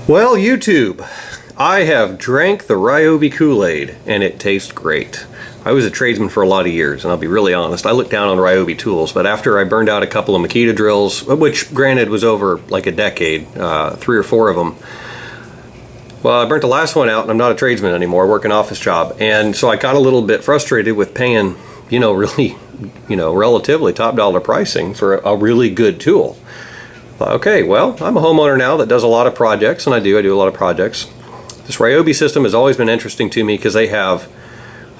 Well, YouTube, I have drank the Ryobi Kool-Aid, and it tastes great. I was a tradesman for a lot of years, and I'll be really honest, I looked down on Ryobi tools, but after I burned out a couple of Makita drills, which granted was over like a decade, 3 or 4 of them, well, I burnt the last one out, and I'm not a tradesman anymore, I work an office job, and so I got a little bit frustrated with paying, really, relatively top dollar pricing for a really good tool. Okay, well, I'm a homeowner now that does a lot of projects, and I do a lot of projects. This Ryobi system has always been interesting to me because they have,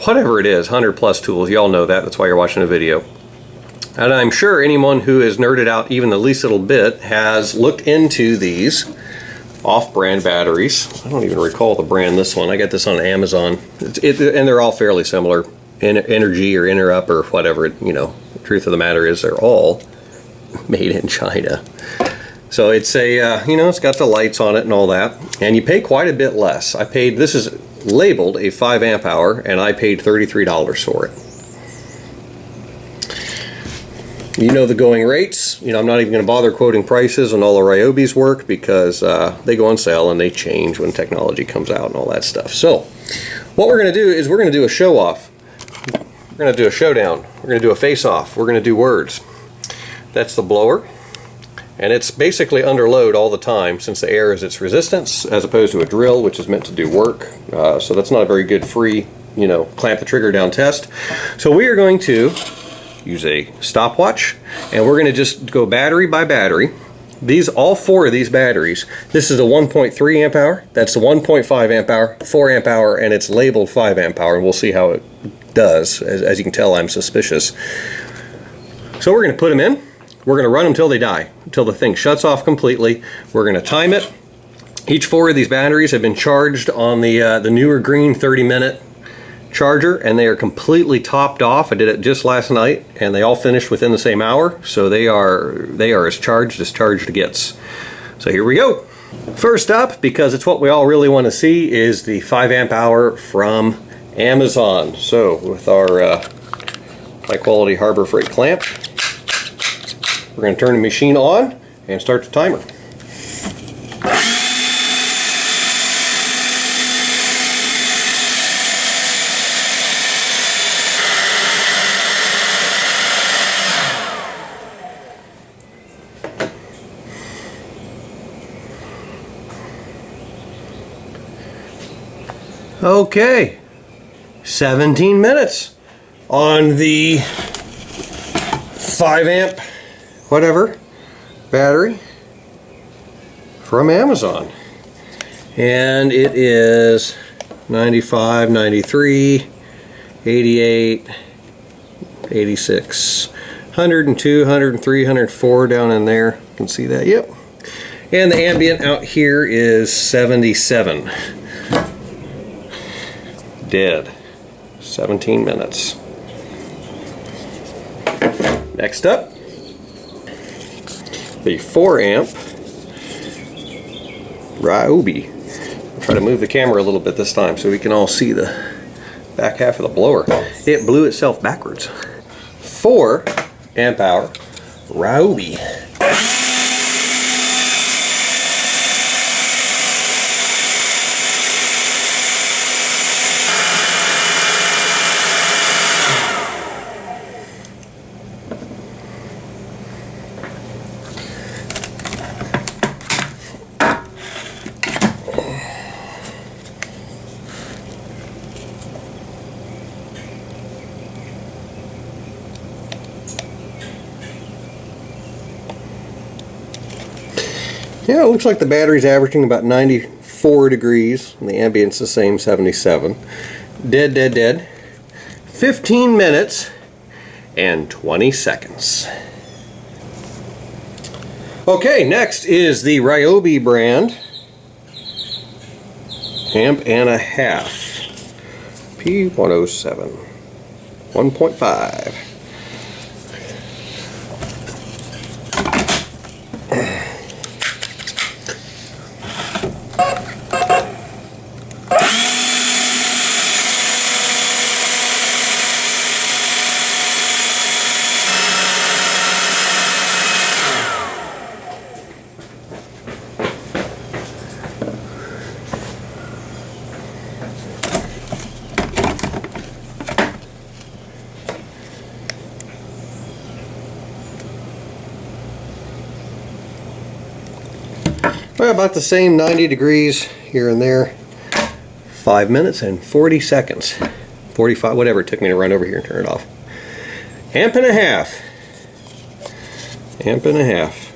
whatever it is, 100 plus tools. You all know that, that's why you're watching the video. And I'm sure anyone who has nerded out even the least little bit has looked into these off-brand batteries. I don't even recall the brand this one. I got this on Amazon. And they're all fairly similar. Energy or Interup or whatever, the truth of the matter is they're all made in China. So it's a, it's got the lights on it and all that, and you pay quite a bit less. This is labeled a 5 amp hour, and I paid $33 for it. You know the going rates. I'm not even going to bother quoting prices on all the Ryobi's work because they go on sale and they change when technology comes out and all that stuff. So what we're going to do is we're going to do a show off. We're going to do a showdown. We're going to do a face off. We're going to do words. That's the blower. And it's basically under load all the time since the air is its resistance, as opposed to a drill, which is meant to do work. So that's not a very good free, clamp the trigger down test. So we are going to use a stopwatch, and we're going to just go battery by battery. All 4 of these batteries, this is a 1.3 amp hour, that's the 1.5 amp hour, 4 amp hour, and it's labeled 5 amp hour, and we'll see how it does. As you can tell, I'm suspicious. So we're going to put them in. We're going to run them till they die, until the thing shuts off completely. We're going to time it. Each 4 of these batteries have been charged on the newer green 30-minute charger, and they are completely topped off. I did it just last night, and they all finished within the same hour, so they are as charged gets. So here we go. First up, because it's what we all really want to see, is the 5 amp hour from Amazon. So with our high quality Harbor Freight clamp, we're going to turn the machine on and start the timer. Okay, 17 minutes on the 5 amp whatever battery from Amazon, and it is 95, 93, 88, 86, 102, 103, 104 down in there. You can see that, yep. And the ambient out here is 77. Dead. 17 minutes. Next up, the 4 amp Ryobi. I'll try to move the camera a little bit this time so we can all see the back half of the blower. It blew itself backwards. 4 amp hour Ryobi. Yeah, it looks like the battery's averaging about 94 degrees, and the ambient's the same, 77. Dead. 15 minutes and 20 seconds. Okay, next is the Ryobi brand amp and a half P107 1.5. Well, about the same, 90 degrees here and there. 5 minutes and 40 seconds. 45, whatever it took me to run over here and turn it off. Amp and a half. Amp and a half.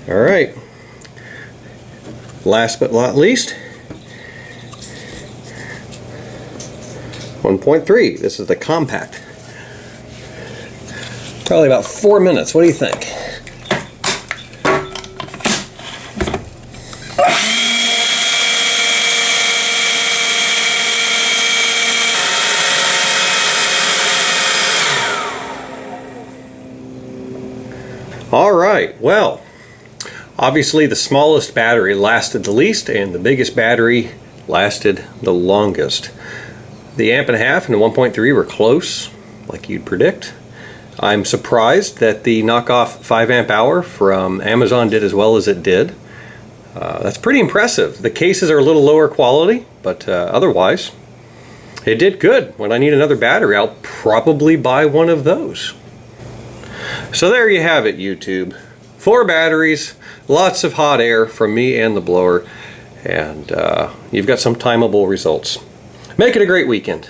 All right. Last but not least, 1.3. This is the compact. Probably about 4 minutes. What do you think? All right, well, obviously the smallest battery lasted the least and the biggest battery lasted the longest. The amp and a half and the 1.3 were close, like you'd predict. I'm surprised that the knockoff 5 amp hour from Amazon did as well as it did. That's pretty impressive. The cases are a little lower quality, but otherwise it did good. When I need another battery, I'll probably buy one of those. So there you have it, YouTube. 4 batteries, lots of hot air from me and the blower, and you've got some timeable results. Make it a great weekend.